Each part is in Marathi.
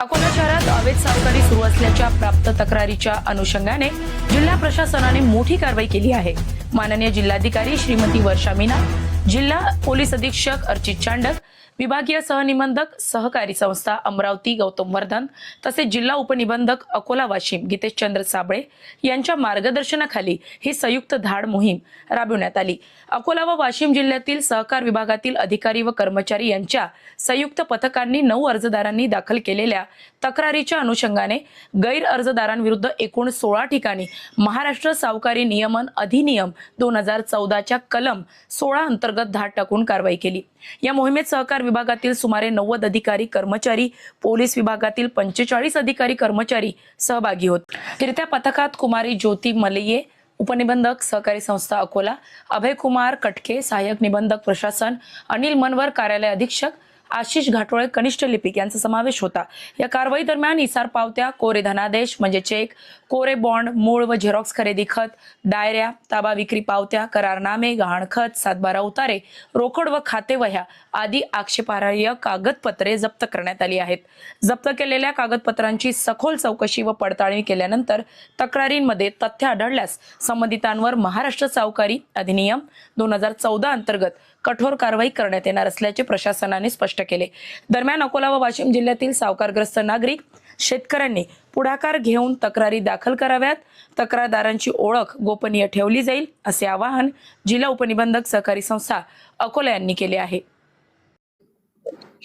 अकोला शहरात अवैध सावकारी सुरू असल्याच्या प्राप्त तक्रारीच्या अनुषंगाने जिल्हा प्रशासनाने मोठी कारवाई केली आहे। माननीय जिल्हाधिकारी श्रीमती वर्षा मीना, जिल्हा पोलीस अधीक्षक अर्चित चांडक, विभागीय सहनिबंधक सहकारी संस्था अमरावती गौतम वर्धन तसेच जिल्हा उपनिबंधक अकोला वाशिम गितेशचंद्र साबळे यांच्या मार्गदर्शनाखाली ही संयुक्त धाड मोहीम राबविण्यात आली। अकोला व वाशिम जिल्ह्यातील सहकार विभागातील अधिकारी व कर्मचारी यांच्या संयुक्त पथकांनी 9 अर्जदारांनी दाखल केलेल्या तक्रारीच्या अनुषंगाने गैर अर्जदारांविरुद्ध एकूण 16 ठिकाणी महाराष्ट्र सावकारी नियमन अधिनियम 2014 कलम 16 अंतर्गत धाड टाकून कारवाई केली। या मोहिमेत सहकार विभागातील सुमारे 90 अधिकारी कर्मचारी, पोलीस विभागातील 45 अधिकारी कर्मचारी सहभागी होते। फिरत्या पथकात कुमारी ज्योती मलये, उपनिबंधक सहकारी संस्था अकोला, अभय कुमार कटके, सहाय्यक निबंधक प्रशासन, अनिल मनवर कार्यालय अधीक्षक, आशिष घाटोळे कनिष्ठ लिपिक यांचा समावेश होता। या कारवाई दरम्यान इसार पावत्या, कोरे धनादेश म्हणजे चेक, कोरे बॉन्ड, मूळ व झेरॉक्स खरेदी खत, डायऱ्या, ताबा विक्री पावत्या, करारनामे, गहाणखत, सातबारा उतारे, रोकड व खाते वह्या आदी आक्षेपार्ह कागदपत्रे जप्त करण्यात आली आहेत। जप्त केलेल्या कागदपत्रांची सखोल चौकशी व पडताळणी केल्यानंतर तक्रारींमध्ये तथ्य आढळल्यास संबंधितांवर महाराष्ट्र सावकारी अधिनियम 2014 अंतर्गत कठोर कारवाई करण्यात येणार असल्याचे प्रशासनाने स्पष्ट केले। दरम्यान अकोला व वाशिम जिल्ह्यातील सावकारग्रस्त नागरिक, शेतकऱ्यांनी पुढाकार घेऊन तक्रारी दाखल कराव्यात। तक्रारदारांची ओळख गोपनीय ठेवली जाईल असे आवाहन जिल्हा उपनिबंधक सहकारी संस्था अकोला यांनी केले आहे।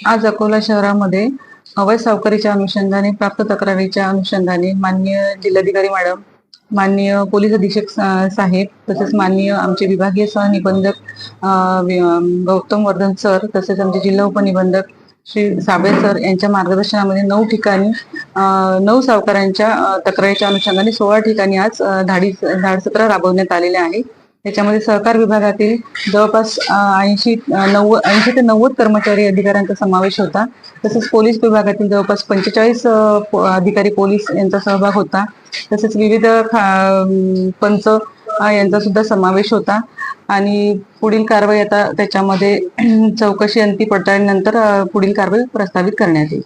आज अकोला शहरामध्ये अवैध सावकारीच्या अनुषंगाने प्राप्त तक्रारीच्या अनुषंगाने माननीय जिल्हाधिकारी मॅडम, माननीय पोलीस अधीक्षक साहेब तसेच माननीय आमचे विभागीय सहनिबंधक गौतम वर्धन सर तसेच आमचे जिल्हा उपनिबंधक श्री साबळे सर यांच्या मार्गदर्शनामध्ये 9 ठिकाणी 9 सावकारांच्या तक्रारीच्या अनुषंगाने 16 ठिकाणी आज धाडसत्र राबवण्यात आलेले आहे। त्याच्यामध्ये सहकार विभागातील जवळपास 80 ते 90 कर्मचारी अधिकाऱ्यांचा समावेश होता। तसेच पोलीस विभागातील जवळपास 45 अधिकारी पोलीस यांचा सहभाग होता। तसेच विविध पंच यांचा सुद्धा समावेश होता आणि पुढील कारवाई आता त्याच्यामध्ये चौकशी अंती पडताळणीनंतर पुढील कारवाई प्रस्तावित करण्यात येईल।